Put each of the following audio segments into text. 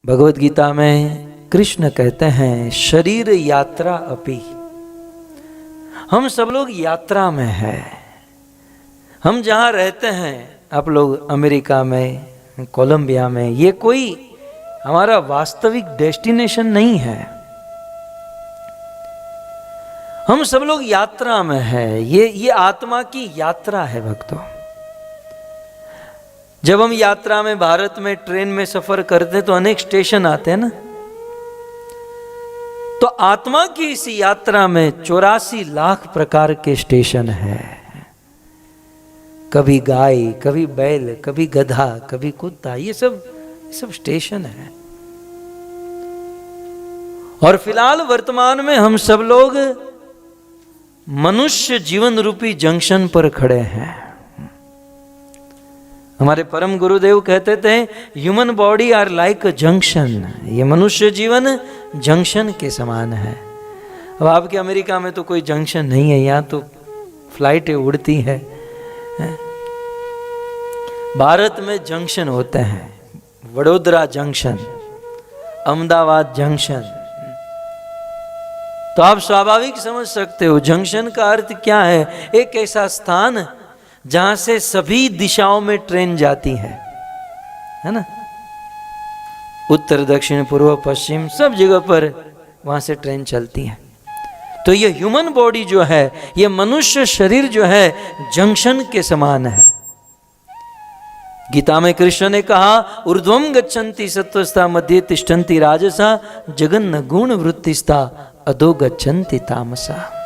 भगवत गीता में कृष्ण कहते हैं शरीर यात्रा अपि। हम सब लोग यात्रा में हैं। हम जहाँ रहते हैं, आप लोग अमेरिका में, कोलंबिया में, ये कोई हमारा वास्तविक डेस्टिनेशन नहीं है। हम सब लोग यात्रा में हैं। ये आत्मा की यात्रा है भक्तों। जब हम यात्रा में भारत में ट्रेन में सफर करते हैं तो अनेक स्टेशन आते हैं ना। तो आत्मा की इस यात्रा में 84 लाख प्रकार के स्टेशन हैं। कभी गाय, कभी बैल, कभी गधा, कभी कुत्ता, ये सब स्टेशन है। और फिलहाल वर्तमान में हम सब लोग मनुष्य जीवन रूपी जंक्शन पर खड़े हैं। हमारे परम गुरुदेव कहते थे human body are like a junction. ये मनुष्य जीवन जंक्शन के समान है। अब आपके अमेरिका में तो कोई जंक्शन नहीं है, यहाँ तो फ्लाइटें उड़ती है। भारत में जंक्शन होते हैं, वडोदरा जंक्शन, अहमदाबाद जंक्शन। तो आप स्वाभाविक समझ सकते हो जंक्शन का अर्थ क्या है। एक ऐसा स्थान जहां से सभी दिशाओं में ट्रेन जाती है ना। उत्तर, दक्षिण, पूर्व, पश्चिम, सब जगह पर वहां से ट्रेन चलती है। तो ये ह्यूमन बॉडी जो है, ये मनुष्य शरीर जो है, जंक्शन के समान है। गीता में कृष्ण ने कहा ऊर्ध्वम गच्छन्ति सत्वस्था मध्ये तिष्ठन्ति राजसा जगन्न गुण वृत्तिस्था अधो गच्छन्ति तामसा।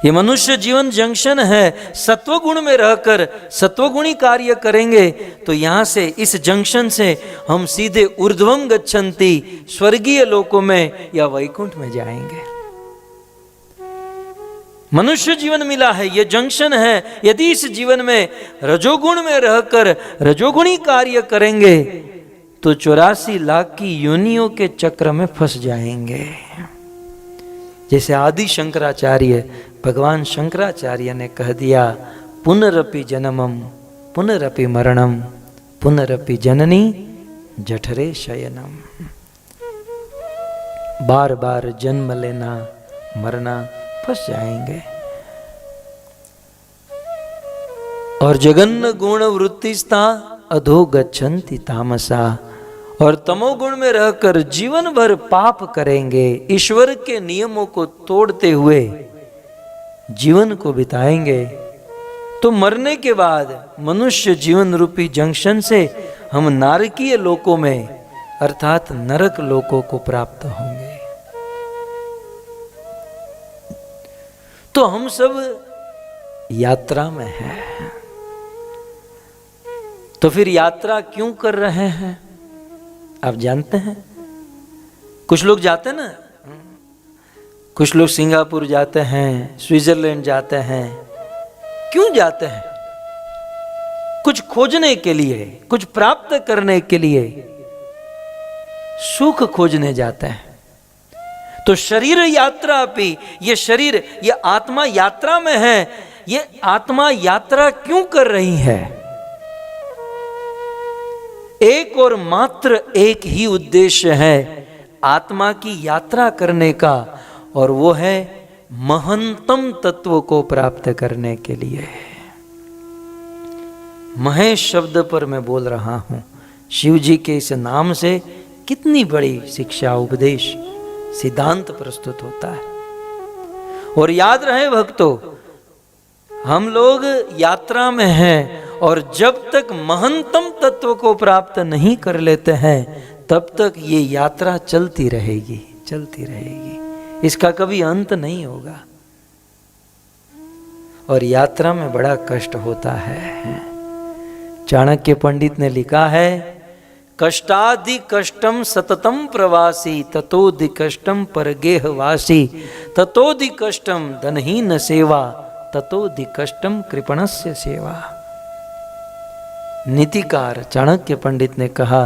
ये मनुष्य जीवन जंक्शन है। सत्वगुण में रहकर सत्वगुणी कार्य करेंगे तो यहां से, इस जंक्शन से हम सीधे ऊर्ध्वम गच्छन्ति, स्वर्गीय लोकों में या वैकुंठ में जाएंगे। मनुष्य जीवन मिला है, ये जंक्शन है। यदि इस जीवन में रजोगुण में रहकर रजोगुणी कार्य करेंगे तो 84 लाख की योनियों के चक्र में फंस जाएंगे। जैसे आदि शंकराचार्य, भगवान शंकराचार्य ने कह दिया पुनरपि जन्मम पुनरपि मरणम पुनरपि जननी जठरे शयनम। बार बार जन्म लेना, मरना, फंस जाएंगे। और जगन्न गुण वृत्तिस्था अधो गच्छन्ति तामसा। और तमोगुण में रहकर जीवन भर पाप करेंगे, ईश्वर के नियमों को तोड़ते हुए जीवन को बिताएंगे तो मरने के बाद मनुष्य जीवन रूपी जंक्शन से हम नारकीय लोकों में अर्थात नरक लोकों को प्राप्त होंगे। तो हम सब यात्रा में हैं। तो फिर यात्रा क्यों कर रहे हैं आप जानते हैं? कुछ लोग जाते हैं ना, कुछ लोग सिंगापुर जाते हैं, स्विट्जरलैंड जाते हैं। क्यों जाते हैं? कुछ खोजने के लिए, कुछ प्राप्त करने के लिए, सुख खोजने जाते हैं। तो शरीर यात्रा भी, ये शरीर, ये आत्मा यात्रा में है। ये आत्मा यात्रा क्यों कर रही है? एक और मात्र एक ही उद्देश्य है आत्मा की यात्रा करने का, और वो है महंतम तत्व को प्राप्त करने के लिए। महेश शब्द पर मैं बोल रहा हूं। शिव जी के इस नाम से कितनी बड़ी शिक्षा, उपदेश, सिद्धांत प्रस्तुत होता है। और याद रहे भक्तों, हम लोग यात्रा में हैं और जब तक महंतम तत्व को प्राप्त नहीं कर लेते हैं तब तक ये यात्रा चलती रहेगी, चलती रहेगी। इसका कभी अंत नहीं होगा। और यात्रा में बड़ा कष्ट होता है। चाणक्य पंडित ने लिखा है कष्टादि कष्टम सततम प्रवासी ततोदि कष्टम परगेहवासी ततोदि कष्टम धनहीन सेवा ततोदि कष्टम कृपणस्य सेवा। नीतिकार चाणक्य पंडित ने कहा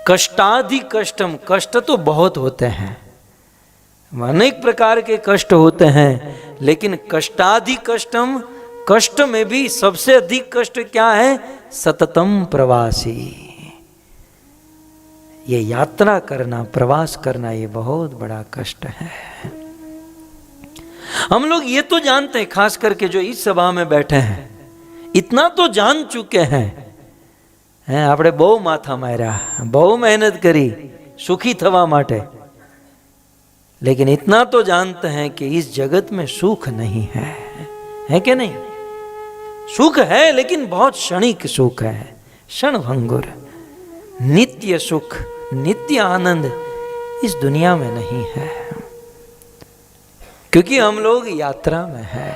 कष्टादि कष्टम, कष्ट तो बहुत होते हैं, अनेक प्रकार के कष्ट होते हैं, लेकिन कष्टादि कष्टम, कष्ट में भी सबसे अधिक कष्ट क्या है? सततम प्रवासी। ये यात्रा करना, प्रवास करना, ये बहुत बड़ा कष्ट है। हम लोग ये तो जानते हैं, खास करके जो इस सभा में बैठे हैं, इतना तो जान चुके हैं आपने बहु माथा मार्या, बहु मेहनत करी सुखी थवा माटे, लेकिन इतना तो जानते हैं कि इस जगत में सुख नहीं है कि नहीं? सुख है लेकिन बहुत क्षणिक सुख है, क्षणभंगुर। नित्य सुख, नित्य आनंद इस दुनिया में नहीं है, क्योंकि हम लोग यात्रा में हैं।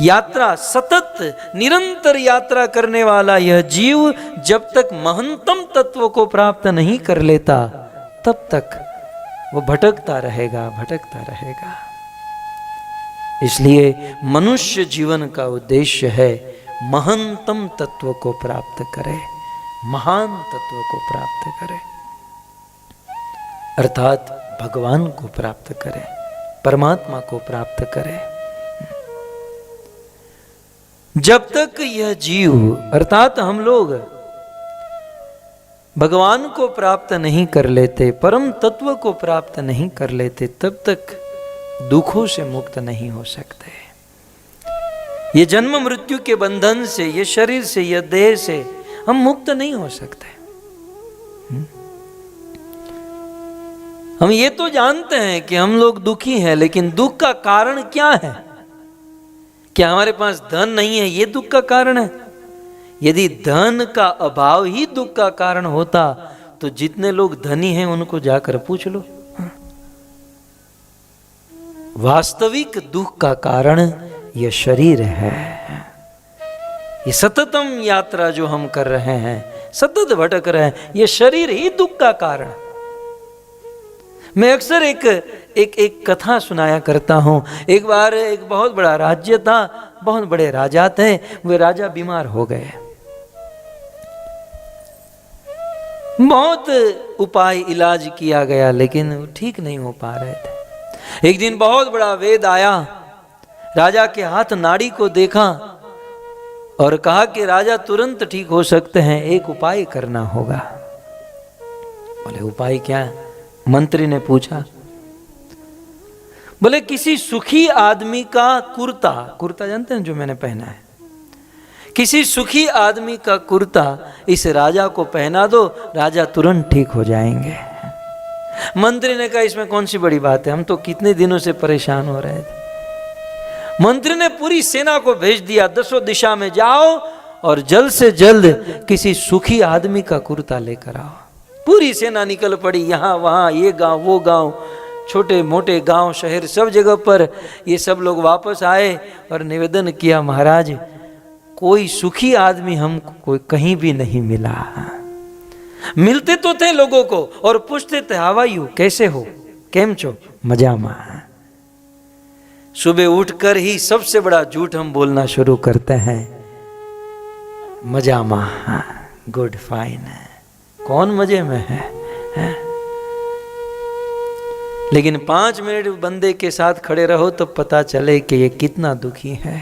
यात्रा, सतत निरंतर यात्रा करने वाला यह जीव जब तक महंतम तत्व को प्राप्त नहीं कर लेता, तब तक वो भटकता रहेगा, भटकता रहेगा। इसलिए मनुष्य जीवन का उद्देश्य है महंतम तत्व को प्राप्त करे, महान तत्व को प्राप्त करे, अर्थात भगवान को प्राप्त करे, परमात्मा को प्राप्त करे। जब तक यह जीव अर्थात हम लोग भगवान को प्राप्त नहीं कर लेते, परम तत्व को प्राप्त नहीं कर लेते, तब तक दुखों से मुक्त नहीं हो सकते। ये जन्म मृत्यु के बंधन से, ये शरीर से, ये देह से हम मुक्त नहीं हो सकते। हम ये तो जानते हैं कि हम लोग दुखी हैं, लेकिन दुख का कारण क्या है? क्या हमारे पास धन नहीं है ये दुख का कारण है? यदि धन का अभाव ही दुख का कारण होता तो जितने लोग धनी हैं उनको जाकर पूछ लो। वास्तविक दुख का कारण यह शरीर है। ये सततम यात्रा जो हम कर रहे हैं, सतत भटक रहे हैं, ये शरीर ही दुख का कारण। मैं अक्सर एक कथा सुनाया करता हूं। एक बार एक बहुत बड़ा राज्य था, बहुत बड़े राजा थे। वे राजा बीमार हो गए। बहुत उपाय इलाज किया गया, लेकिन ठीक नहीं हो पा रहे थे। एक दिन बहुत बड़ा वेद आया, राजा के हाथ नाड़ी को देखा और कहा कि राजा तुरंत ठीक हो सकते हैं, एक उपाय करना होगा। बोले उपाय क्या है? मंत्री ने पूछा। बोले किसी सुखी आदमी का कुर्ता, कुर्ता जानते हैं जो मैंने पहना है, किसी सुखी आदमी का कुर्ता इस राजा को पहना दो, राजा तुरंत ठीक हो जाएंगे। मंत्री ने कहा इसमें कौन सी बड़ी बात है, हम तो कितने दिनों से परेशान हो रहे थे। मंत्री ने पूरी सेना को भेज दिया, 10 दिशा में जाओ और जल्द से जल्द किसी सुखी आदमी का कुर्ता लेकर आओ। पूरी सेना निकल पड़ी, यहाँ वहाँ, ये गांव वो गांव, छोटे मोटे गांव शहर सब जगह पर ये सब लोग वापस आए और निवेदन किया, महाराज कोई सुखी आदमी हमको कोई कहीं भी नहीं मिला। मिलते तो थे लोगों को और पूछते थे हाउ आर यू, कैसे हो, केम छो, मजामा। सुबह उठकर ही सबसे बड़ा झूठ हम बोलना शुरू करते हैं, मजामा, गुड फाइन। कौन मजे में है? लेकिन 5 मिनट बंदे के साथ खड़े रहो तो पता चले कि ये कितना दुखी है।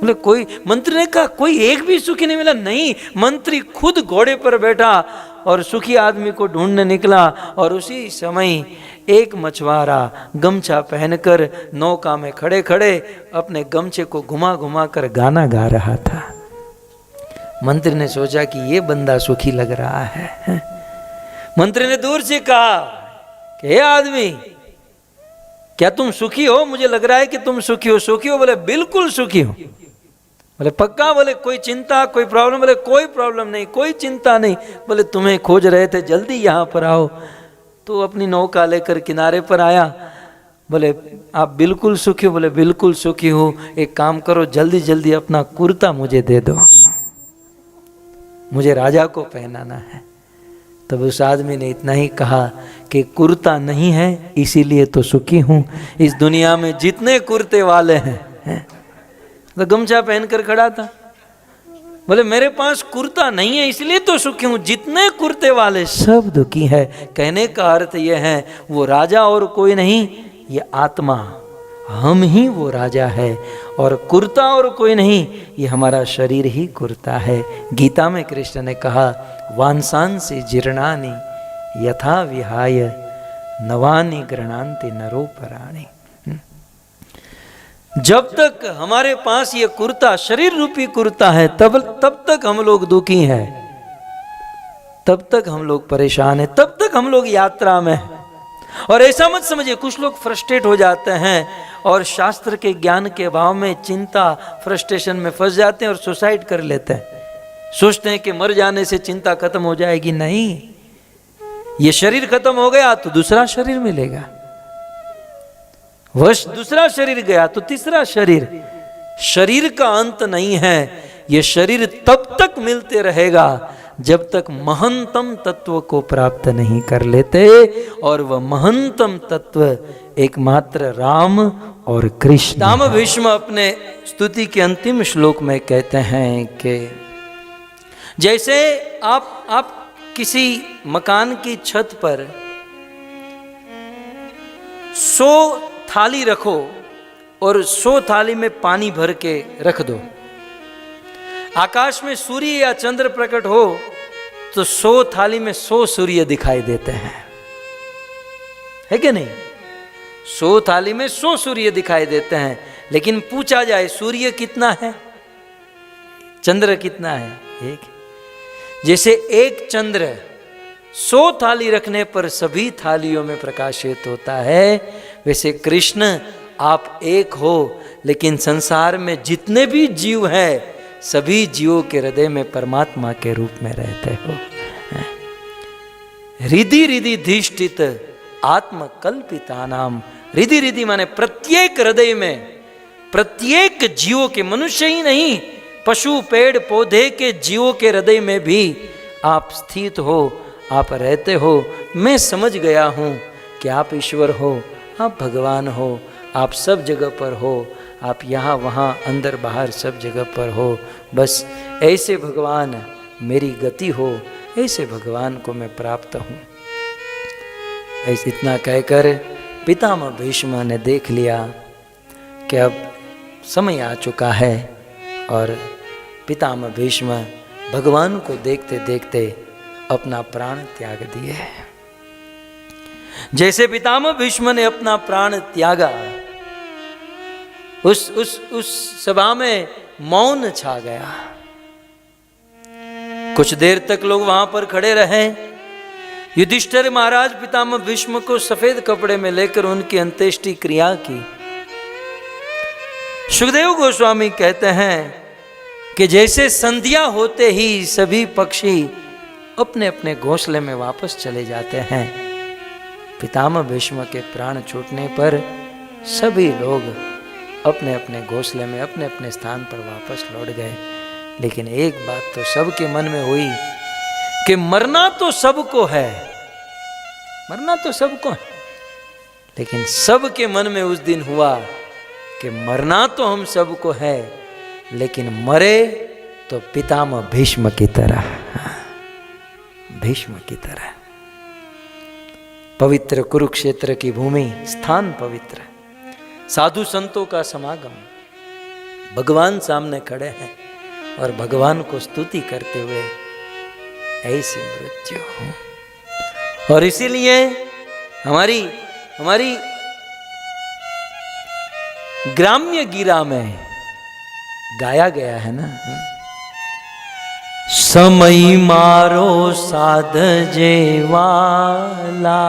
बोले कोई, मंत्री ने कहा कोई एक भी सुखी नहीं मिला। नहीं, मंत्री खुद घोड़े पर बैठा और सुखी आदमी को ढूंढने निकला और उसी समय एक मछुआरा गमछा पहनकर नौका में खड़े खड़े अपने गमछे को घुमा घुमा कर गाना गा रहा था। मंत्री ने सोचा कि ये बंदा सुखी लग रहा है। मंत्री ने दूर से कहा कि हे आदमी, क्या तुम सुखी हो? मुझे लग रहा है कि तुम सुखी हो। सुखी हो? बोले बिल्कुल सुखी हो। बोले पक्का? बोले कोई चिंता, कोई प्रॉब्लम? बोले कोई प्रॉब्लम नहीं, कोई चिंता नहीं। बोले तुम्हें खोज रहे थे, जल्दी यहाँ पर आओ। तो अपनी नौका लेकर किनारे पर आया। बोले आप बिल्कुल सुखी हो? बोले बिल्कुल सुखी हो। एक काम करो, जल्दी जल्दी अपना कुर्ता मुझे दे दो, मुझे राजा को पहनाना है। तब उस आदमी ने इतना ही कहा कि कुर्ता नहीं है इसीलिए तो सुखी हूँ। इस दुनिया में जितने कुर्ते वाले हैं, तो गमछा पहनकर खड़ा था। बोले मेरे पास कुर्ता नहीं है इसलिए तो सुखी हूँ, जितने कुर्ते वाले सब दुखी है। कहने का अर्थ यह है वो राजा और कोई नहीं, ये आत्मा हम ही वो राजा है, और कुर्ता और कोई नहीं, ये हमारा शरीर ही कुर्ता है। गीता में कृष्ण ने कहा, वांसांसि जीर्णानि यथा विहाय नवानि गृह्णान्ति नरोपराणि। जब तक हमारे पास ये कुर्ता, शरीर रूपी कुर्ता है, तब तक हम लोग दुखी हैं, तब तक हम लोग परेशान हैं, तब तक हम लोग यात्रा में हैं। और ऐसा मत समझिए, कुछ लोग फ्रस्ट्रेट हो जाते हैं और शास्त्र के ज्ञान के अभाव में चिंता, फ्रस्ट्रेशन में फंस जाते हैं और सुसाइड कर लेते हैं। सोचते हैं कि मर जाने से चिंता खत्म हो जाएगी। नहीं, ये शरीर खत्म हो गया तो दूसरा शरीर मिलेगा, वश दूसरा शरीर गया तो तीसरा शरीर। शरीर का अंत नहीं है, ये शरीर तब तक मिलते रहेगा जब तक महंतम तत्व को प्राप्त नहीं कर लेते, और वह महंतम तत्व एकमात्र राम और कृष्ण। दाम भीष्म अपने स्तुति के अंतिम श्लोक में कहते हैं कि जैसे आप किसी मकान की छत पर 100 थाली रखो और 100 थाली में पानी भर के रख दो, आकाश में सूर्य या चंद्र प्रकट हो तो 100 थाली में 100 सूर्य दिखाई देते हैं, है कि नहीं? 100 थाली में 100 सूर्य दिखाई देते हैं। लेकिन पूछा जाए सूर्य कितना है, चंद्र कितना है? एक। जैसे एक चंद्र 100 थाली रखने पर सभी थालियों में प्रकाशित होता है, वैसे कृष्ण आप एक हो, लेकिन संसार में जितने भी जीव हैं सभी जीवों के हृदय में परमात्मा के रूप में रहते हो। हृदि हृदि धिष्ठित आत्मकल्पिता नाम। हृदि हृदि माने प्रत्येक हृदय में, प्रत्येक जीवों के, मनुष्य ही नहीं, पशु पेड़ पौधे के जीवों के हृदय में भी आप स्थित हो, आप रहते हो। मैं समझ गया हूं कि आप ईश्वर हो, आप भगवान हो, आप सब जगह पर हो, आप यहाँ वहाँ अंदर बाहर सब जगह पर हो। बस ऐसे भगवान मेरी गति हो, ऐसे भगवान को मैं प्राप्त हूँ। ऐसे इतना कहकर पितामह भीष्म ने देख लिया कि अब समय आ चुका है, और पितामह भीष्म भगवान को देखते देखते अपना प्राण त्याग दिए। जैसे पितामह भीष्म ने अपना प्राण त्यागा, उस सभा में मौन छा गया। कुछ देर तक लोग वहां पर खड़े रहे। युधिष्ठिर महाराज पितामह भीष्म को सफेद कपड़े में लेकर उनकी अंत्येष्टि क्रिया की। सुखदेव गोस्वामी कहते हैं कि जैसे संध्या होते ही सभी पक्षी अपने अपने घोंसले में वापस चले जाते हैं, पितामह भीष्म के प्राण छूटने पर सभी लोग अपने अपने घोंसले में, अपने अपने स्थान पर वापस लौट गए। लेकिन एक बात तो सबके मन में हुई कि मरना तो सबको है, मरना तो सबको है, लेकिन सबके मन में उस दिन हुआ कि मरना तो हम सबको है, लेकिन मरे तो पितामह भीष्म की तरह, भीष्म की तरह। पवित्र कुरुक्षेत्र की भूमि, स्थान पवित्र, साधु संतों का समागम, भगवान सामने खड़े हैं और भगवान को स्तुति करते हुए ऐसी मृत्यु। और इसीलिए हमारी ग्राम्य गीरा में गाया गया है ना, समय मारो साधजे वाला,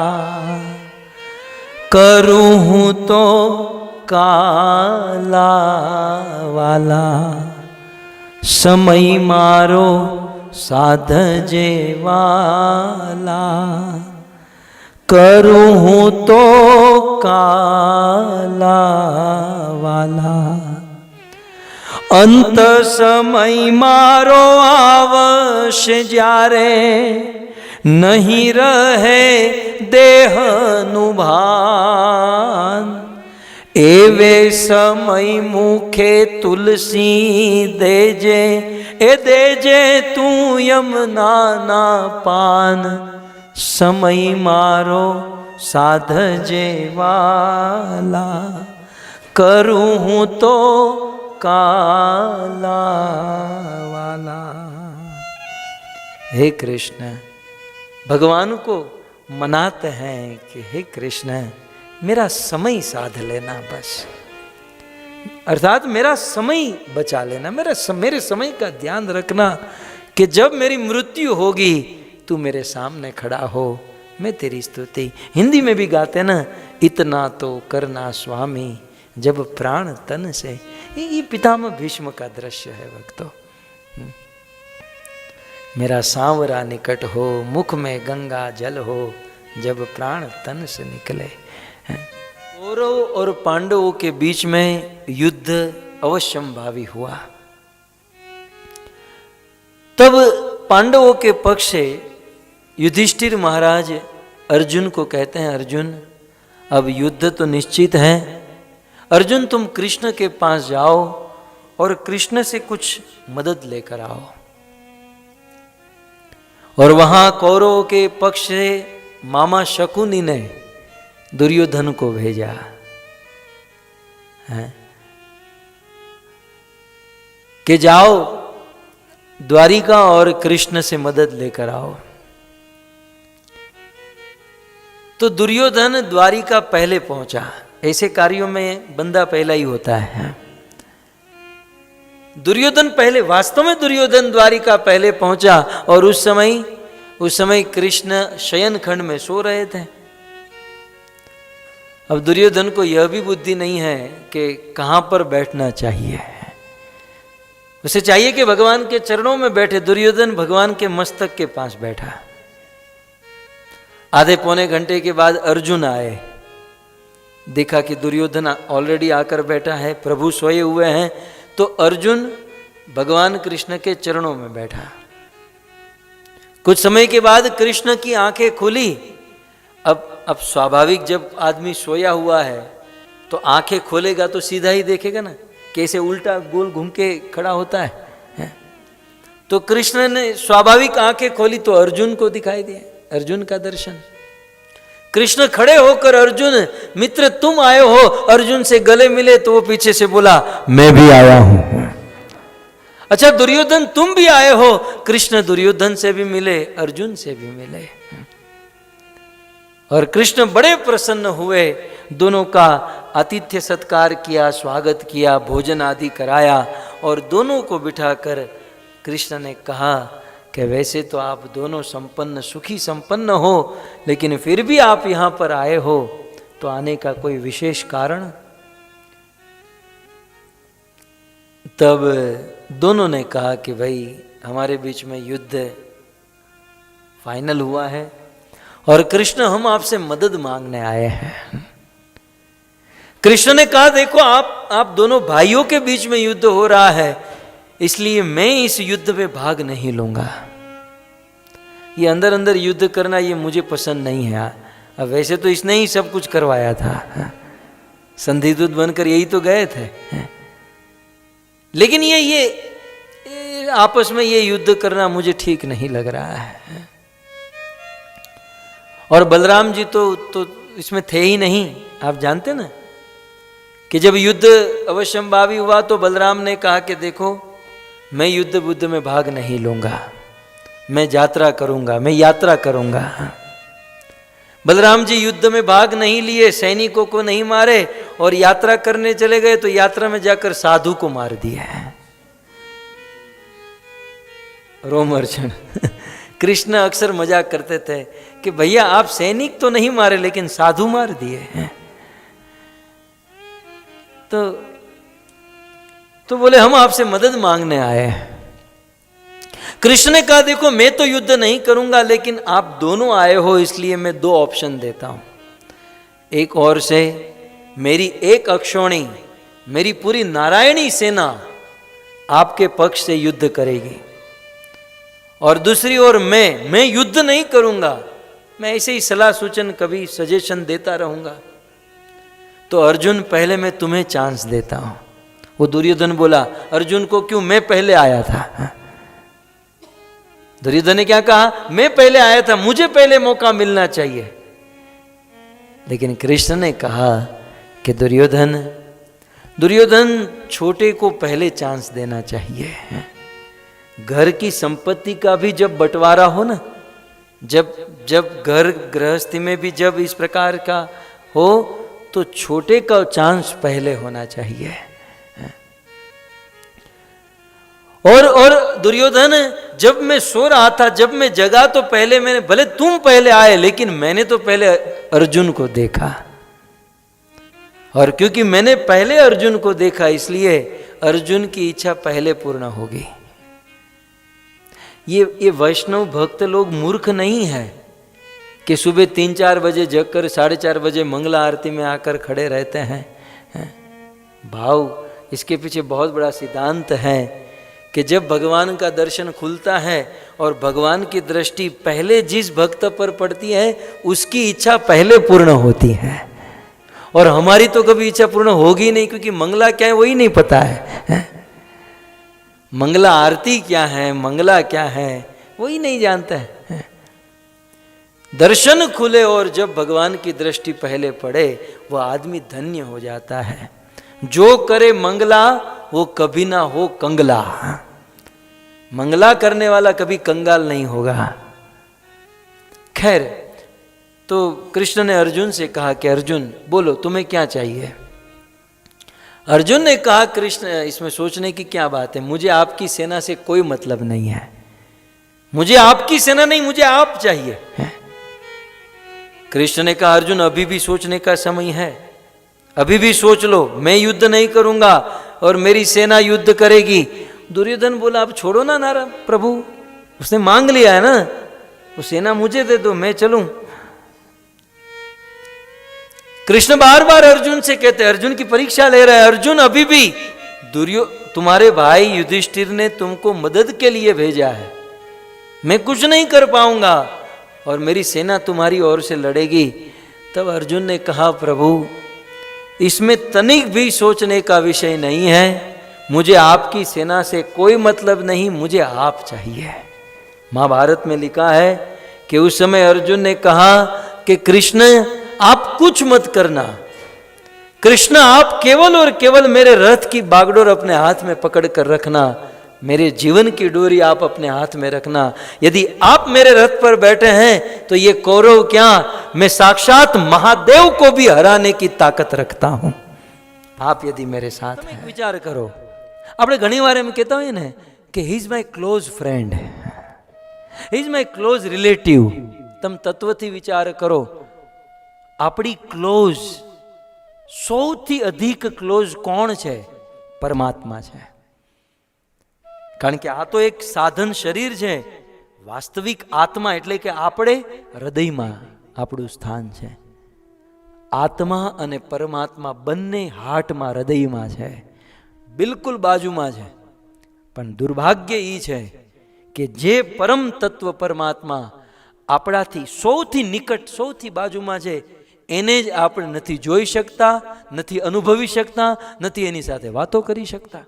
करूं तो काला वाला। समय मारो साधजे वाला, करूं तो काला वाला। अंत समय मारो आवश्य जारे, नहीं रहे देह नुभान। एवे समय मुखे तुलसी देजे, ए देजे तू यमुना ना पान। समय मारो साधजे वाला, करूं हूं तो काला वाला। हे कृष्ण, भगवान को मनाते हैं कि हे कृष्ण मेरा समय साध लेना, बस अर्थात मेरा समय बचा लेना, मेरे समय का ध्यान रखना कि जब मेरी मृत्यु होगी तू मेरे सामने खड़ा हो, मैं तेरी स्तुति। हिंदी में भी गाते ना, इतना तो करना स्वामी जब प्राण तन से। ये पितामह भीष्म का दृश्य है भक्तों। मेरा सांवरा निकट हो, मुख में गंगा जल हो, जब प्राण तन से निकले। कौरव और पांडवों के बीच में युद्ध अवश्यंभावी हुआ। तब पांडवों के पक्ष से युधिष्ठिर महाराज अर्जुन को कहते हैं, अर्जुन अब युद्ध तो निश्चित है, अर्जुन तुम कृष्ण के पास जाओ और कृष्ण से कुछ मदद लेकर आओ। और वहां कौरवों के पक्ष से मामा शकुनी ने दुर्योधन को भेजा है कि जाओ द्वारिका और कृष्ण से मदद लेकर आओ। तो दुर्योधन द्वारिका पहले पहुंचा। ऐसे कार्यों में बंदा पहला ही होता है। दुर्योधन पहले, वास्तव में दुर्योधन द्वारिका पहले पहुंचा और उस समय कृष्ण शयन खंड में सो रहे थे। अब दुर्योधन को यह भी बुद्धि नहीं है कि कहां पर बैठना चाहिए, उसे चाहिए कि भगवान के चरणों में बैठे। दुर्योधन भगवान के मस्तक के पास बैठा। आधे पौने घंटे के बाद अर्जुन आए, देखा कि दुर्योधन ऑलरेडी आकर बैठा है, प्रभु सोए हुए हैं, तो अर्जुन भगवान कृष्ण के चरणों में बैठा। कुछ समय के बाद कृष्ण की आंखें खुली। अब स्वाभाविक, जब आदमी सोया हुआ है तो आंखें खोलेगा तो सीधा ही देखेगा ना, कैसे उल्टा गोल घूम के खड़ा होता है। तो कृष्ण ने स्वाभाविक आंखें खोली तो अर्जुन को दिखाई दिया, अर्जुन का दर्शन। कृष्ण खड़े होकर, अर्जुन मित्र तुम आए हो, अर्जुन से गले मिले तो वो पीछे से बोला मैं भी आया हूं। अच्छा दुर्योधन तुम भी आए हो। कृष्ण दुर्योधन से भी मिले, अर्जुन से भी मिले और कृष्ण बड़े प्रसन्न हुए। दोनों का आतिथ्य सत्कार किया, स्वागत किया, भोजन आदि कराया और दोनों को बिठाकर कृष्ण ने कहा कि वैसे तो आप दोनों संपन्न, सुखी संपन्न हो, लेकिन फिर भी आप यहां पर आए हो तो आने का कोई विशेष कारण? तब दोनों ने कहा कि भाई हमारे बीच में युद्ध फाइनल हुआ है और कृष्ण हम आपसे मदद मांगने आए हैं। कृष्ण ने कहा देखो आप दोनों भाइयों के बीच में युद्ध हो रहा है, इसलिए मैं इस युद्ध में भाग नहीं लूंगा। ये अंदर अंदर युद्ध करना ये मुझे पसंद नहीं है। अब वैसे तो इसने ही सब कुछ करवाया था, संधिदूत बनकर यही तो गए थे, लेकिन ये आपस में ये युद्ध करना मुझे ठीक नहीं लग रहा है। और बलराम जी तो इसमें थे ही नहीं। आप जानते ना कि जब युद्ध अवश्यंभावी हुआ तो बलराम ने कहा कि देखो मैं युद्ध बुद्ध में भाग नहीं लूंगा, मैं यात्रा करूंगा। बलराम जी युद्ध में भाग नहीं लिए, सैनिकों को नहीं मारे और यात्रा करने चले गए तो यात्रा में जाकर साधु को मार दिया। रोमहर्षण कृष्ण अक्सर मजाक करते थे कि भैया आप सैनिक तो नहीं मारे लेकिन साधु मार दिए। तो बोले हम आपसे मदद मांगने आए हैं। कृष्ण ने कहा देखो मैं तो युद्ध नहीं करूंगा, लेकिन आप दोनों आए हो इसलिए मैं दो ऑप्शन देता हूं। एक ओर से मेरी एक अक्षौणी, मेरी पूरी नारायणी सेना आपके पक्ष से युद्ध करेगी और दूसरी ओर मैं युद्ध नहीं करूंगा, मैं ऐसे ही सलाह सूचन कभी सजेशन देता रहूंगा। तो अर्जुन पहले मैं तुम्हें चांस देता हूं। वो दुर्योधन बोला अर्जुन को क्यों, मैं पहले आया था। दुर्योधन ने क्या कहा, मैं पहले आया था, मुझे पहले मौका मिलना चाहिए। लेकिन कृष्ण ने कहा कि दुर्योधन दुर्योधन छोटे को पहले चांस देना चाहिए। घर की संपत्ति का भी जब बंटवारा हो ना, जब घर गृहस्थी में भी जब इस प्रकार का हो, तो छोटे का चांस पहले होना चाहिए। और दुर्योधन, जब मैं सो रहा था, जब मैं जगा तो पहले मैंने, भले तुम पहले आए लेकिन मैंने तो पहले अर्जुन को देखा, और क्योंकि मैंने पहले अर्जुन को देखा इसलिए अर्जुन की इच्छा पहले पूर्ण होगी। ये वैष्णव भक्त लोग मूर्ख नहीं है कि सुबह 3-4 बजे जगकर 4:30 बजे मंगला आरती में आकर खड़े रहते हैं। भाव, इसके पीछे बहुत बड़ा सिद्धांत है कि जब भगवान का दर्शन खुलता है और भगवान की दृष्टि पहले जिस भक्त पर पड़ती है उसकी इच्छा पहले पूर्ण होती है, और हमारी तो कभी इच्छा पूर्ण होगी नहीं, क्योंकि मंगला क्या है वही नहीं पता है। मंगला आरती क्या है, मंगला क्या है वही नहीं जानता है। दर्शन खुले और जब भगवान की दृष्टि पहले पड़े वह आदमी धन्य हो जाता है। जो करे मंगला वो कभी ना हो कंगला। मंगला करने वाला कभी कंगाल नहीं होगा। खैर, तो कृष्ण ने अर्जुन से कहा कि अर्जुन बोलो तुम्हें क्या चाहिए। अर्जुन ने कहा, कृष्ण इसमें सोचने की क्या बात है, मुझे आपकी सेना से कोई मतलब नहीं है, मुझे आपकी सेना नहीं, मुझे आप चाहिए। कृष्ण ने कहा, अर्जुन अभी भी सोचने का समय है, अभी भी सोच लो, मैं युद्ध नहीं करूंगा और मेरी सेना युद्ध करेगी। दुर्योधन बोला, अब छोड़ो ना नारा प्रभु, उसने मांग लिया है ना, वो सेना मुझे दे दो, मैं चलूं। कृष्ण बार बार अर्जुन से कहते, अर्जुन की परीक्षा ले रहा है, अर्जुन अभी भी तुम्हारे भाई युधिष्ठिर ने तुमको मदद के लिए भेजा है, मैं कुछ नहीं कर पाऊंगा और मेरी सेना तुम्हारी ओर से लड़ेगी। तब अर्जुन ने कहा, प्रभु इसमें तनिक भी सोचने का विषय नहीं है, मुझे आपकी सेना से कोई मतलब नहीं, मुझे आप चाहिए। महाभारत में लिखा है कि उस समय अर्जुन ने कहा कि कृष्ण आप कुछ मत करना, कृष्ण आप केवल और केवल मेरे रथ की बागडोर अपने हाथ में पकड़ कर रखना, मेरे जीवन की डोरी आप अपने हाथ में रखना। यदि आप मेरे रथ पर बैठे हैं तो ये कौरव क्या, मैं साक्षात महादेव को भी हराने की ताकत रखता हूं, आप यदि मेरे साथ हैं। विचार करो, આપણે ઘણી વાર એમ કહેતા હોઈએ ને કે he is my close friend, he is my close relative. તમ તત્વથી વિચાર કરો, આપણી ક્લોઝ સૌથી अधिक ક્લોઝ કોણ છે? પરમાત્મા છે। કારણ કે આ તો એક સાધન શરીર છે, વાસ્તવિક આત્મા એટલે કે આપણે હૃદયમાં આપણું સ્થાન છે। આત્મા અને પરમાત્મા બંને હાર્ટમાં, હૃદયમાં છે, બિલકુલ બાજુમાં છે। પણ દુર્ભાગ્ય એ છે કે જે પરમ તત્વ પરમાત્મા આપણાથી સૌથી નિકટ, સૌથી બાજુમાં છે, એને જ આપણે નથી જોઈ શકતા, નથી અનુભવી શકતા, નથી એની સાથે વાતો કરી શકતા,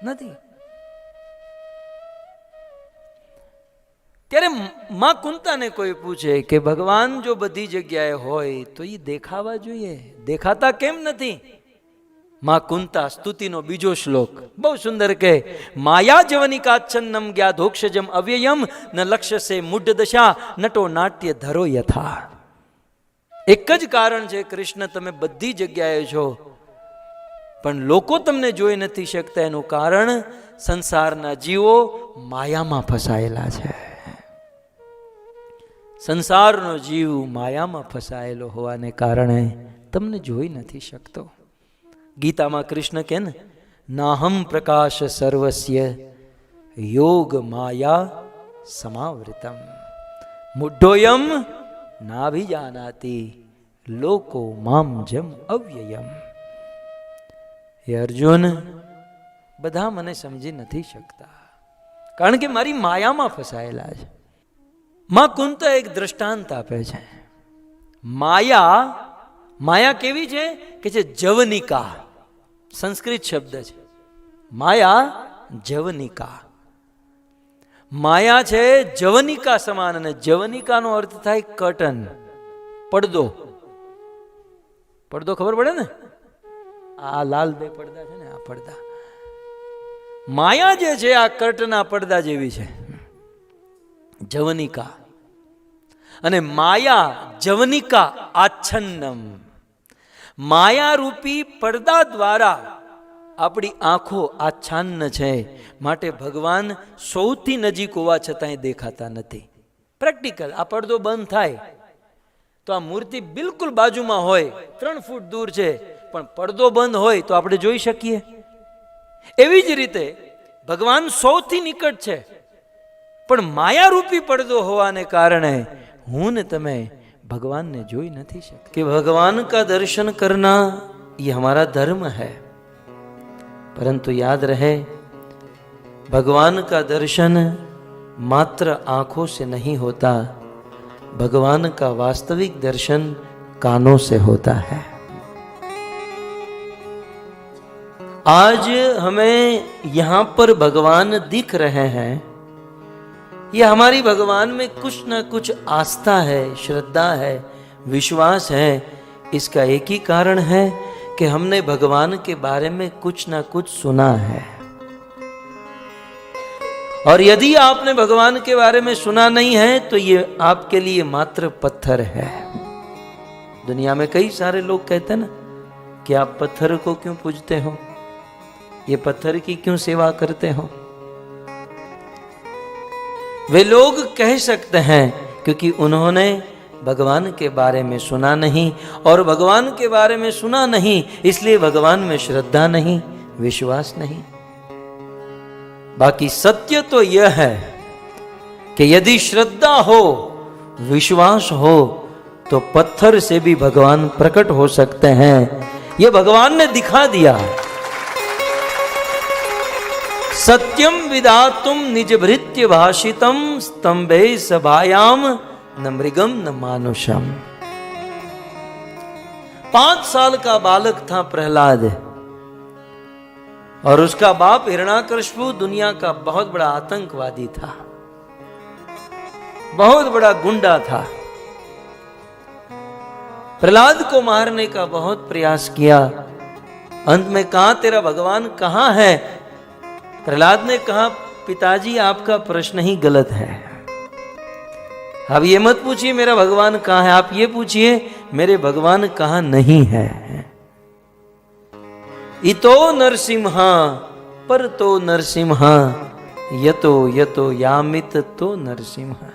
નથી। ત્યારે માં કુંતાને કોઈ પૂછે કે ભગવાન જો બધી જગ્યાએ હોય તો એ દેખાવા જોઈએ, દેખાતા કેમ નથી? मां कुंता स्तुतिनो बीजो श्लोक बहुत सुंदर के, माया जवनिकाच्छन्नम ज्ञाधोक्षजम अव्ययम न लक्ष्य से मुड्ढ दशा नटो नाट्य धरो यथा। एक ज कारण है, कृष्ण तमे बधी जग्याए छो पण लोको तमने जोई नथी शकता, एनुं कारण संसारना जीवो मायामां फसायेला छे। संसारनो जीव मायामां फसायेलो होवाने कारणे तमने जोई नथी शकतो। गीता में कृष्ण के नाहम प्रकाश सर्वस्य योग माया समावृतम मुड्ढोयम नाभिजानाति लोको माम जम अव्ययम। हे अर्जुन, बधा मने समझी नहीं सकता कारण के मारी माया में फसायेला है। मां कुंता एक दृष्टांत आपे छे। माया, माया केवी छे के छे जवनिका, संस्कृत शब्द है माया, जवनिका। माया छे जवनिका समान, ने जवनिका नो अर्थ थाय कर्टन, પડદો। પડદો ખબર પડે ને, આ લાલ બે પડદા છે ને, આ પડદા. માયા જે છે આ કર્ટના પડદા જેવી છે, જવનિકા. અને માયા જવનિકા આચ્છન્નમ, માયા રૂપી પડદા દ્વારા આપણી આંખો આચ્છાન્ન છે. માટે ભગવાન સૌથી નજીક હોવા છતાંય દેખાતા નથી. પ્રેક્ટિકલ, આ પડદો બંધ થાય તો આ મૂર્તિ બિલકુલ બાજુમાં હોય, 3 ફૂટ દૂર છે, પણ પડદો બંધ હોય તો આપણે જોઈ શકીએ. એવી જ રીતે ભગવાન સૌથી નિકટ છે, પણ માયારૂપી પડદો હોવાને કારણે હું ને તમે भगवान ने જોઈ નથી શકતા. कि भगवान का दर्शन करना ये हमारा धर्म है, परंतु याद रहे भगवान का दर्शन मात्र आंखों से नहीं होता, भगवान का वास्तविक दर्शन कानों से होता है. आज हमें यहां पर भगवान दिख रहे हैं, ये हमारी भगवान में कुछ न कुछ आस्था है, श्रद्धा है, विश्वास है. इसका एक ही कारण है कि हमने भगवान के बारे में कुछ न कुछ सुना है. और यदि आपने भगवान के बारे में सुना नहीं है तो ये आपके लिए मात्र पत्थर है. दुनिया में कई सारे लोग कहते हैं ना कि आप पत्थर को क्यों पूजते हो, ये पत्थर की क्यों सेवा करते हो. वे लोग कह सकते हैं क्योंकि उन्होंने भगवान के बारे में सुना नहीं, और भगवान के बारे में सुना नहीं इसलिए भगवान में श्रद्धा नहीं, विश्वास नहीं. बाकी सत्य तो यह है कि यदि श्रद्धा हो, विश्वास हो तो पत्थर से भी भगवान प्रकट हो सकते हैं. यह भगवान ने दिखा दिया. सत्यम विदातुम निज भृत्य भाषितम स्तंभे सभायाम न मृगम न मानुषम. 5 साल का बालक था प्रहलाद, और उसका बाप हिरण्याकश्यप दुनिया का बहुत बड़ा आतंकवादी था, बहुत बड़ा गुंडा था. प्रहलाद को मारने का बहुत प्रयास किया. अंत में कहा तेरा भगवान कहां है. प्रहलाद ने कहा पिताजी आपका प्रश्न ही गलत है. अब ये मत पूछिए मेरा भगवान कहां है, आप ये पूछिए मेरे भगवान कहां नहीं है. इतो नरसिम्हा पर तो नरसिम्हा यतो यतो यामित तो नरसिम्हा.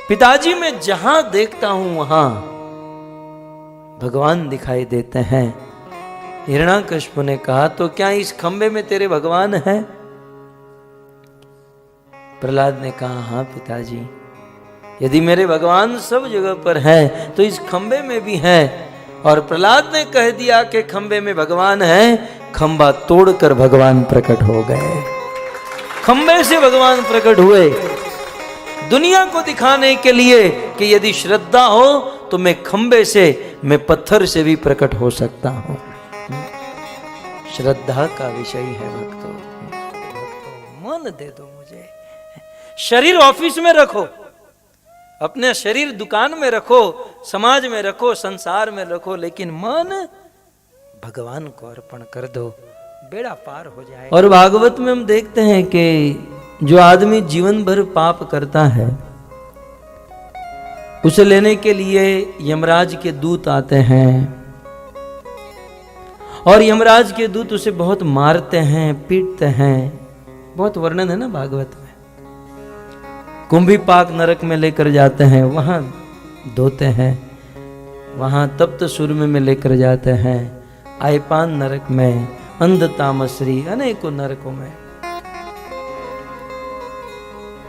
पिताजी मैं जहां देखता हूं वहां भगवान दिखाई देते हैं. हिरण्याकश्यप ने कहा तो क्या इस खंबे में तेरे भगवान हैं. प्रहलाद ने कहा हाँ पिताजी, यदि मेरे भगवान सब जगह पर हैं तो इस खंबे में भी हैं. और प्रहलाद ने कह दिया कि खंबे में भगवान है, खंबा तोड़कर भगवान प्रकट हो गए. खंबे से भगवान प्रकट हुए दुनिया को दिखाने के लिए कि यदि श्रद्धा हो तो मैं खंबे से, मैं पत्थर से भी प्रकट हो सकता हूं. श्रद्धा का विषय है भक्तों. मन दे दो मुझे. शरीर ऑफिस में रखो, अपने शरीर दुकान में रखो, समाज में रखो, संसार में रखो, लेकिन मन भगवान को अर्पण कर दो, बेड़ा पार हो जाए. और भागवत में हम देखते हैं कि जो आदमी जीवन भर पाप करता है उसे लेने के लिए यमराज के दूत आते हैं, और यमराज के दूत उसे बहुत मारते हैं, पीटते हैं. बहुत वर्णन है ना भागवत में. कुंभीपाक नरक में लेकर जाते हैं, वहां धोते हैं, वहां तप्त सुरमे में लेकर जाते हैं, आयपान नरक में, अंध तामसरी, अनेकों नरकों में.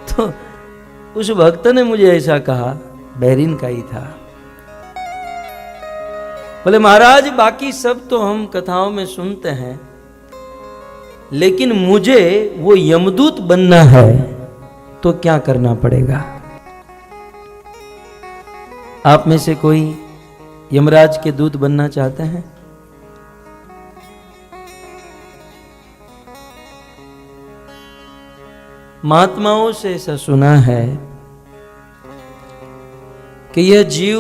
तो उस भक्त ने मुझे ऐसा कहा, बहरीन का ही था, बोले महाराज बाकी सब तो हम कथाओं में सुनते हैं, लेकिन मुझे वो यमदूत बनना है तो क्या करना पड़ेगा. आप में से कोई यमराज के दूत बनना चाहते हैं. महात्माओं से ऐसा सुना है कि यह जीव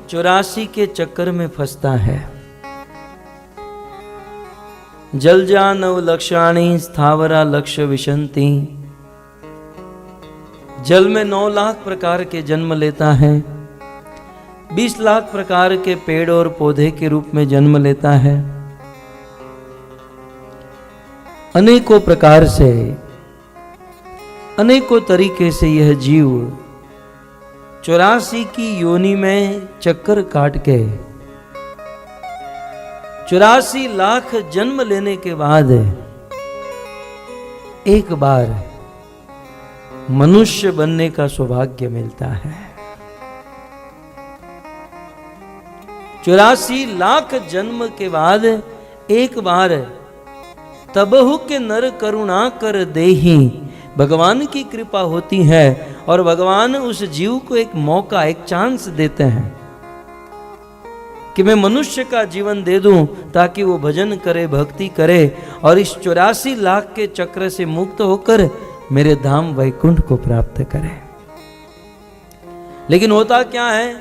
84 के चक्कर में फंसता है। जलजा नव लक्षाणी स्थावरा लक्ष्य विशंति। जल में 9 लाख प्रकार के जन्म लेता है, 20 लाख प्रकार के पेड़ और पौधे के रूप में जन्म लेता है। अनेकों प्रकार से, अनेकों तरीके से यह जीव 84 की योनि में चक्कर काट के 84 लाख जन्म लेने के बाद एक बार मनुष्य बनने का सौभाग्य मिलता है। 84 लाख जन्म के बाद एक बार तबहु के नर करुणा कर देहि, भगवान की कृपा होती है और भगवान उस जीव को एक मौका, एक चांस देते हैं कि मैं मनुष्य का जीवन दे दूं ताकि वो भजन करे, भक्ति करे और इस 84 लाख के चक्र से मुक्त होकर मेरे धाम वैकुंठ को प्राप्त करे। लेकिन होता क्या है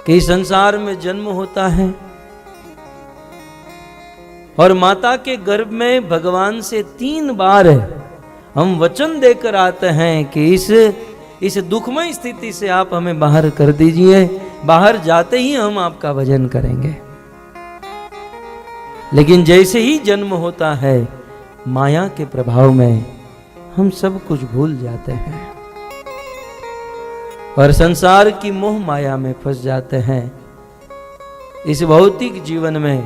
कि संसार में जन्म होता है और माता के गर्भ में भगवान से 3 बार हम वचन देकर आते हैं कि इस दुखमय स्थिति से आप हमें बाहर कर दीजिए, बाहर जाते ही हम आपका भजन करेंगे। लेकिन जैसे ही जन्म होता है माया के प्रभाव में हम सब कुछ भूल जाते हैं और संसार की मोह माया में फंस जाते हैं। इस भौतिक जीवन में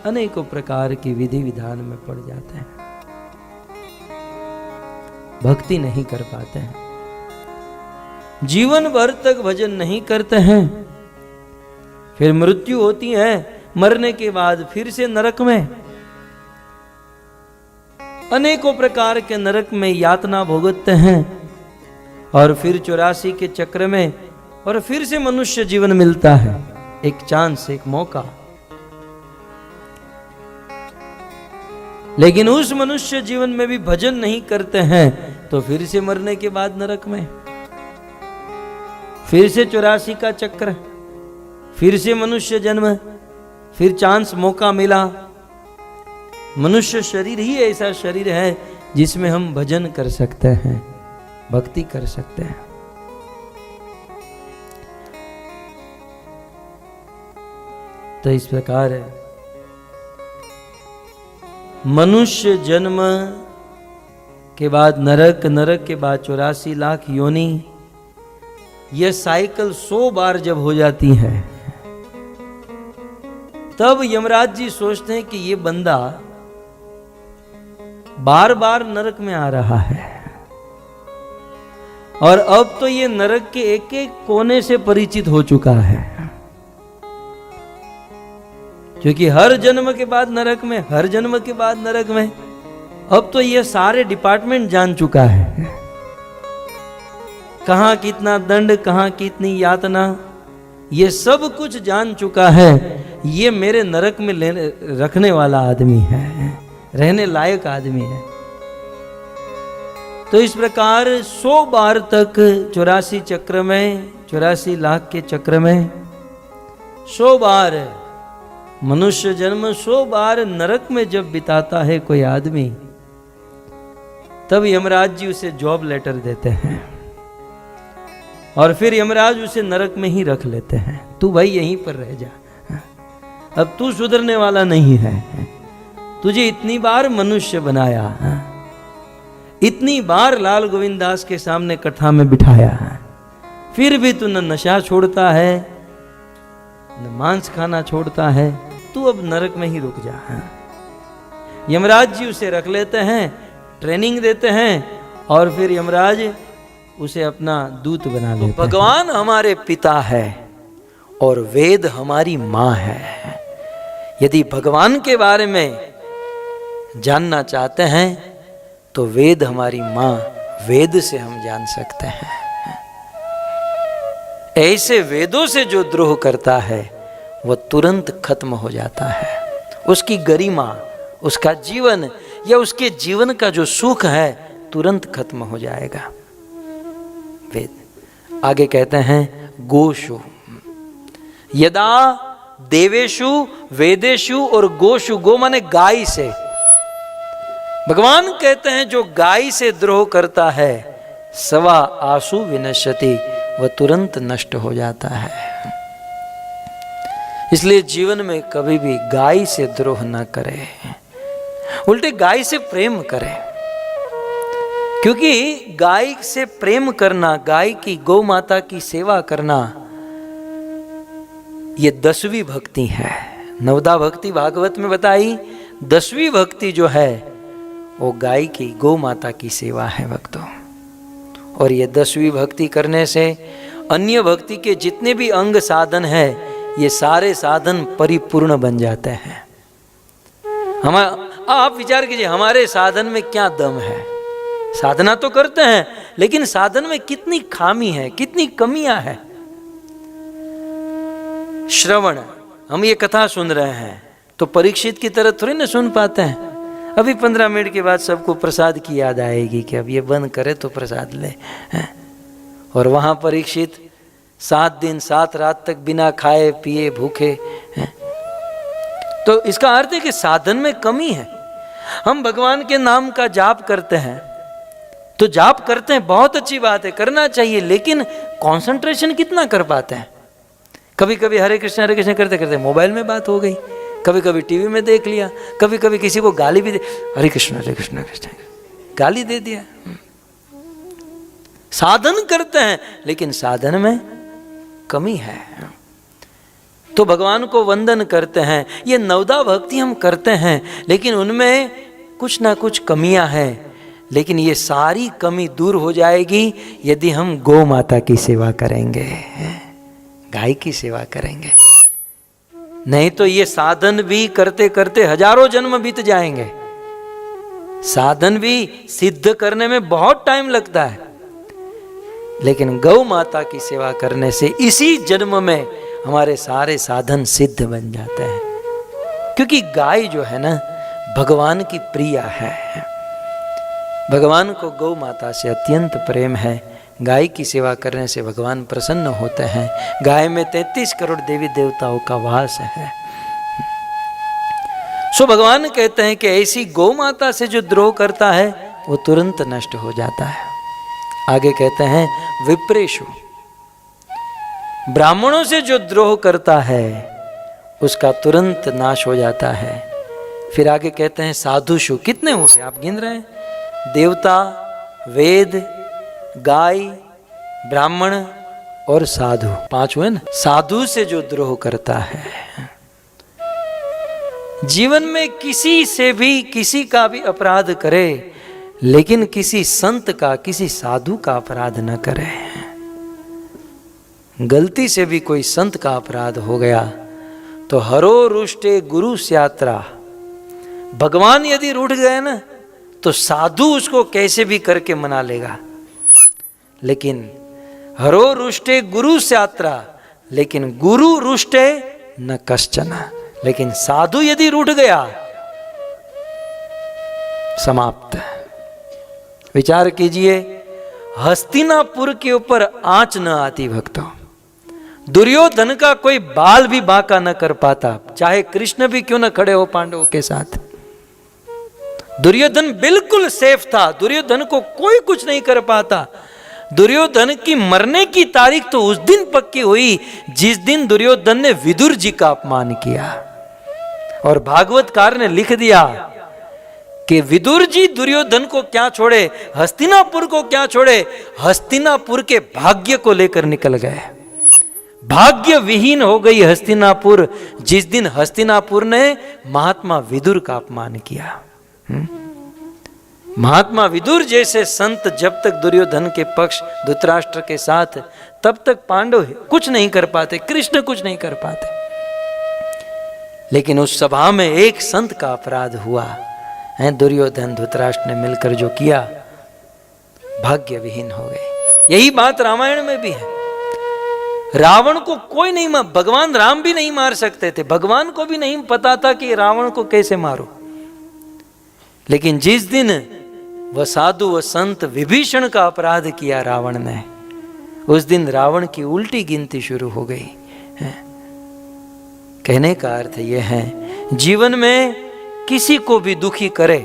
अनेकों प्रकार की विधि विधान में पड़ जाते हैं, भक्ति नहीं कर पाते हैं, जीवन भर तक भजन नहीं करते हैं। फिर मृत्यु होती है, मरने के बाद फिर से नरक में, अनेकों प्रकार के नरक में यातना भोगते हैं और फिर 84 के चक्र में और फिर से मनुष्य जीवन मिलता है, एक चांस, एक मौका। लेकिन उस मनुष्य जीवन में भी भजन नहीं करते हैं तो फिर से मरने के बाद नरक में, फिर से 84 का चक्र, फिर से मनुष्य जन्म, फिर चांस, मौका मिला। मनुष्य शरीर ही ऐसा शरीर है जिसमें हम भजन कर सकते हैं, भक्ति कर सकते हैं। तो इस प्रकार मनुष्य जन्म के बाद नरक, नरक के बाद 84 लाख योनि, यह साइकिल 100 बार जब हो जाती है तब यमराज जी सोचते हैं कि ये बंदा बार बार नरक में आ रहा है और अब तो ये नरक के एक एक कोने से परिचित हो चुका है, क्योंकि हर जन्म के बाद नरक में, हर जन्म के बाद नरक में, अब तो ये सारे डिपार्टमेंट जान चुका है। कहां कितना दंड, कहां कितनी यातना, ये सब कुछ जान चुका है। ये मेरे नरक में रखने वाला आदमी है, रहने लायक आदमी है। तो इस प्रकार 100 बार तक 84 चक्र में, 84 लाख के चक्र में 100 बार मनुष्य जन्म, 100 बार नरक में जब बिताता है कोई आदमी, तब यमराज जी उसे जॉब लेटर देते हैं और फिर यमराज उसे नरक में ही रख लेते हैं। तू भाई यहीं पर रह जा, अब तू सुधरने वाला नहीं है। तुझे इतनी बार मनुष्य बनाया, इतनी बार लाल गोविंद दास के सामने कथा में बिठाया, फिर भी तू न नशा छोड़ता है न मांस खाना छोड़ता है, तू अब नरक में ही रुक जा। यमराज जी उसे रख लेते हैं, ट्रेनिंग देते हैं और फिर यमराज उसे अपना दूत बना लेते हैं। भगवान हमारे पिता है और वेद हमारी माँ है। यदि भगवान के बारे में जानना चाहते हैं तो वेद हमारी माँ, वेद से हम जान सकते हैं। ऐसे वेदों से जो द्रोह करता है वह तुरंत खत्म हो जाता है। उसकी गरिमा, उसका जीवन या उसके जीवन का जो सुख है तुरंत खत्म हो जाएगा। वेद आगे कहते हैं गोषु। यदा देवेशु वेदेशु और गोषु, गो माने गाय से। भगवान कहते हैं जो गाय से द्रोह करता है सवा आसु विनश्यति, वह तुरंत नष्ट हो जाता है। इसलिए जीवन में कभी भी गाय से द्रोह न करे, उल्टे गाय से प्रेम करे। क्योंकि गाय से प्रेम करना, गाय की, गौ माता की सेवा करना, ये 10वीं भक्ति है। 9दा भक्ति भागवत में बताई, 10वीं भक्ति जो है वो गाय की, गौ माता की सेवा है भक्तों। और ये 10वीं भक्ति करने से अन्य भक्ति के जितने भी अंग साधन है, ये सारे साधन परिपूर्ण बन जाते हैं। आप विचार कीजिए, हमारे साधन में क्या दम है? साधना तो करते हैं, लेकिन साधन में कितनी खामी है, कितनी कमियां हैं। श्रवण, हम ये कथा सुन रहे हैं तो परीक्षित की तरह थोड़ी ना सुन पाते हैं। अभी 15 मिनट के बाद सबको प्रसाद की याद आएगी कि अब ये बंद करे तो प्रसाद ले। और वहाँ परीक्षित 7 दिन 7 रात तक बिना खाए पिए भूखे हैं। तो इसका अर्थ है कि साधन में कमी है। हम भगवान के नाम का जाप करते हैं तो जाप करते हैं, बहुत अच्छी बात है, करना चाहिए, लेकिन कंसंट्रेशन कितना कर पाते हैं? कभी कभी हरे कृष्ण करते करते मोबाइल में बात हो गई, कभी कभी टीवी में देख लिया, कभी कभी किसी को गाली भी दे, हरे कृष्ण कृष्ण गाली दे दिया। साधन करते हैं लेकिन साधन में कमी है। तो भगवान को वंदन करते हैं, ये 9दा भक्ति हम करते हैं, लेकिन उनमें कुछ ना कुछ कमियां हैं। लेकिन ये सारी कमी दूर हो जाएगी यदि हम गौ माता की सेवा करेंगे, गाय की सेवा करेंगे। नहीं तो ये साधन भी करते करते हजारों जन्म बीत जाएंगे। साधन भी सिद्ध करने में बहुत टाइम लगता है, लेकिन गौ माता की सेवा करने से इसी जन्म में हमारे सारे साधन सिद्ध बन जाते हैं। क्योंकि गाय जो है ना, भगवान की प्रिया है। भगवान को गौ माता से अत्यंत प्रेम है। गाय की सेवा करने से भगवान प्रसन्न होते हैं। गाय में 33 करोड़ देवी देवताओं का वास है। सो भगवान कहते हैं कि ऐसी गौ माता से जो द्रोह करता है वो तुरंत नष्ट हो जाता है। आगे कहते हैं विप्रेशु, ब्राह्मणों से जो द्रोह करता है उसका तुरंत नाश हो जाता है। फिर आगे कहते हैं साधुषु, कितने हुए आप गिन रहे हैं? देवता, वेद, गाय, ब्राह्मण और साधु, 5 हुए ना। साधु से जो द्रोह करता है, जीवन में किसी से भी किसी का भी अपराध करे, लेकिन किसी संत का, किसी साधु का अपराध न करे। गलती से भी कोई संत का अपराध हो गया तो हरो रुष्टे गुरु यात्रा, भगवान यदि रूठ गए ना तो साधु उसको कैसे भी करके मना लेगा। लेकिन हरो रुष्टे गुरु यात्रा, लेकिन गुरु रुष्टे न कश्चना, लेकिन साधु यदि रूठ गया समाप्त। विचार कीजिए, हस्तिनापुर के ऊपर आंच न आती भक्तों, दुर्योधन का कोई बाल भी बांका न कर पाता, चाहे कृष्ण भी क्यों न खड़े हो पांडवों के साथ। दुर्योधन बिल्कुल सेफ था, दुर्योधन को कोई कुछ नहीं कर पाता। दुर्योधन की मरने की तारीख तो उस दिन पक्की हुई जिस दिन दुर्योधन ने विदुर जी का अपमान किया। और भागवतकार ने लिख दिया कि विदुर जी दुर्योधन को क्या छोड़े, हस्तिनापुर को क्या छोड़े, हस्तिनापुर के भाग्य को लेकर निकल गए। भाग्य विहीन हो गई हस्तिनापुर जिस दिन हस्तिनापुर ने महात्मा विदुर का अपमान किया। महात्मा विदुर जैसे संत जब तक दुर्योधन के पक्ष धृतराष्ट्र के साथ, तब तक पांडव कुछ नहीं कर पाते, कृष्ण कुछ नहीं कर पाते। लेकिन उस सभा में एक संत का अपराध हुआ है, दुर्योधन धृतराष्ट्र ने मिलकर जो किया, भाग्य विहीन हो गए। यही बात रामायण में भी है। रावण को कोई नहीं मार, भगवान राम भी नहीं मार सकते थे, भगवान को भी नहीं पता था कि रावण को कैसे मारो। लेकिन जिस दिन वह साधु व संत विभीषण का अपराध किया रावण ने, उस दिन रावण की उल्टी गिनती शुरू हो गई है। कहने का अर्थ यह है, जीवन में किसी को भी दुखी करे,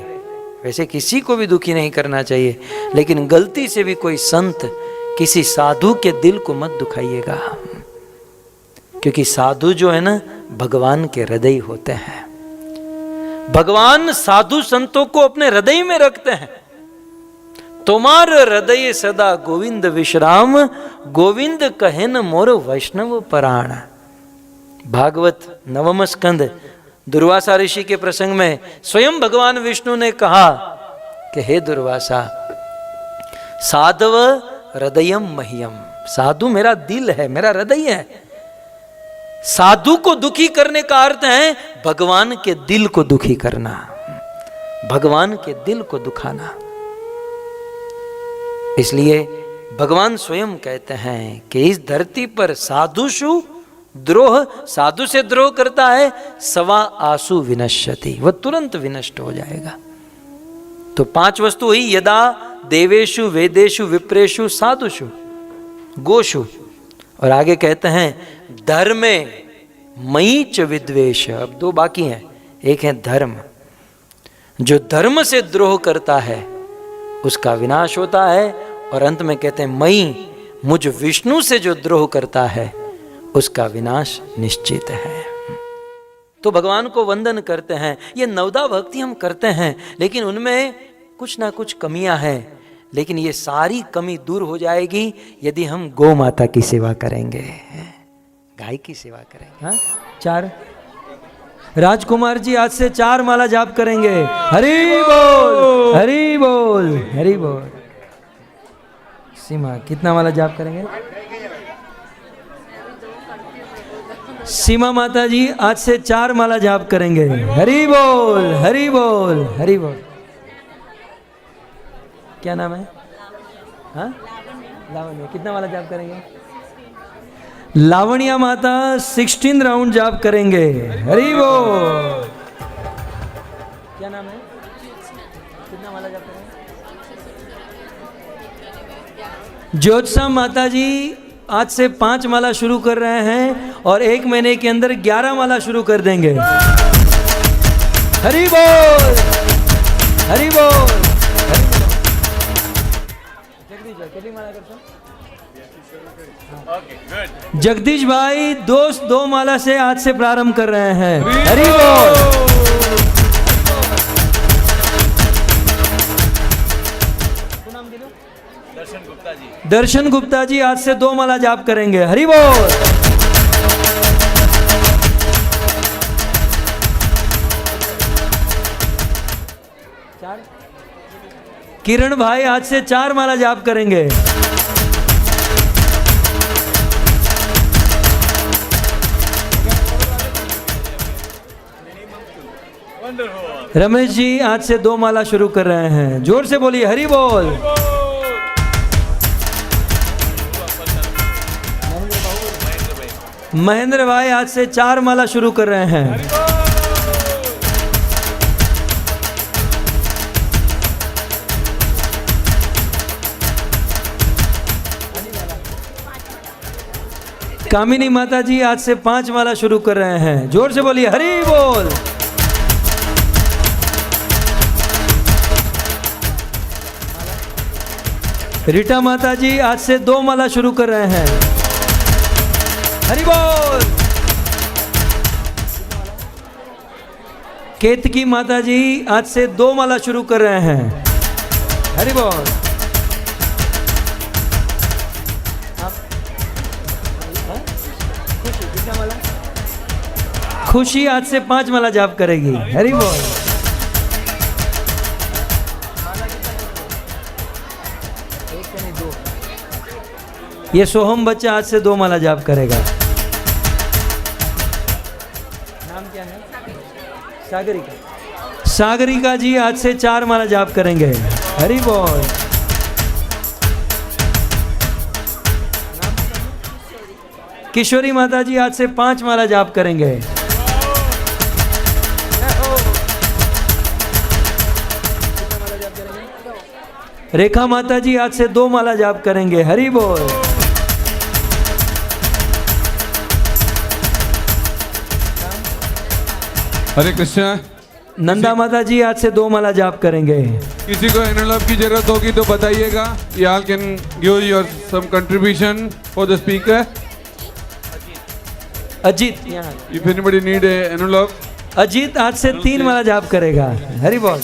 वैसे किसी को भी दुखी नहीं करना चाहिए, लेकिन गलती से भी कोई संत किसी साधु के दिल को मत दुखाइएगा, क्योंकि साधु जो है ना भगवान के हृदय होते हैं। भगवान साधु संतों को अपने हृदय में रखते हैं। तुम्हार हृदय सदा गोविंद विश्राम, गोविंद कहन मोर वैष्णव प्राण। भागवत नवम स्कंद दुर्वासा ऋषि के प्रसंग में स्वयं भगवान विष्णु ने कहा कि हे दुर्वासा, साधव हृदयम मह्यम, साधु मेरा दिल है, मेरा हृदय है। साधु को दुखी करने का अर्थ है भगवान के दिल को दुखी करना, भगवान के दिल को दुखाना। इसलिए भगवान स्वयं कहते हैं कि इस धरती पर साधुषु द्रोह, साधु से द्रोह करता है सवा आसु विनश्यति, वह तुरंत विनष्ट हो जाएगा। तो 5 वस्तु हुई, यदा देवेशु वेदेशु विप्रेशु साधुषु गोषु। और आगे कहते हैं धर्मे मयि च विद्वेष। अब 2 बाकी हैं, एक है धर्म, जो धर्म से द्रोह करता है उसका विनाश होता है। और अंत में कहते हैं मयि, मुझ विष्णु से जो द्रोह करता है उसका विनाश निश्चित है। तो भगवान को वंदन करते हैं, ये नवदा भक्ति हम करते हैं, लेकिन उनमें कुछ ना कुछ कमियां हैं, लेकिन ये सारी कमी दूर हो जाएगी यदि हम गौ माता की सेवा करेंगे, गाय की सेवा करेंगे। हाँ 4 राजकुमार जी आज से 4 माला जाप करेंगे। हरि बोल हरि बोल हरि बोल। सीमा कितना माला जाप करेंगे? सीमा माता जी आज से 4 माला जाप करेंगे। हरि बोल हरि बोल हरि बोल। क्या नाम है? हाँ लावण्य। कितना माला जाप करेंगे? लावण्या माता 16 राउंड जाप करेंगे। हरि बोल। क्या नाम है? कितना माला जाप करेंगे? ज्योत्सना माता जी आज से 5 माला शुरू कर रहे हैं और 1 महीने के अंदर 11 माला शुरू कर देंगे। हरि बोल हरि बोल। जगदीश भाई 2 माला से आज से प्रारंभ कर रहे हैं। हरि बोल। दर्शन गुप्ता जी आज से 2 माला जाप करेंगे। हरि बोल। किरण भाई आज से 4 माला जाप करेंगे। रमेश जी आज से 2 माला शुरू कर रहे हैं। जोर से बोलिए हरि बोल। महेंद्र भाई आज से 4 माला शुरू कर रहे हैं। कामिनी माता जी आज से 5 माला शुरू कर रहे हैं। जोर से बोलिए हरि बोल। रीटा माता जी आज से 2 माला शुरू कर रहे हैं। हरि बोल। केतकी माता जी आज से 2 माला शुरू कर रहे हैं। हरि बोल। खुशी आज से 5 माला जाप करेगी। हरि बोल। ये सोहम बच्चा आज से 2 माला जाप करेगा। नाम क्या है? सागरिका। सागरिका जी आज से 4 माला जाप करेंगे। हरि बोल। किशोरी माता जी आज से 5 माला जाप करेंगे। रेखा माता जी आज से 2 माला जाप करेंगे। हरि बोल। हरे कृष्णा। नंदा माता जी आज से 2 माला जाप करेंगे। किसी को एनवलप की जरूरत होगी तो बताइएगा। y'all can give your some contribution for the speaker. Ajit यहाँ, If anybody need a envelope. Ajit आज से 3 माला जाप करेगा। हरि बोल।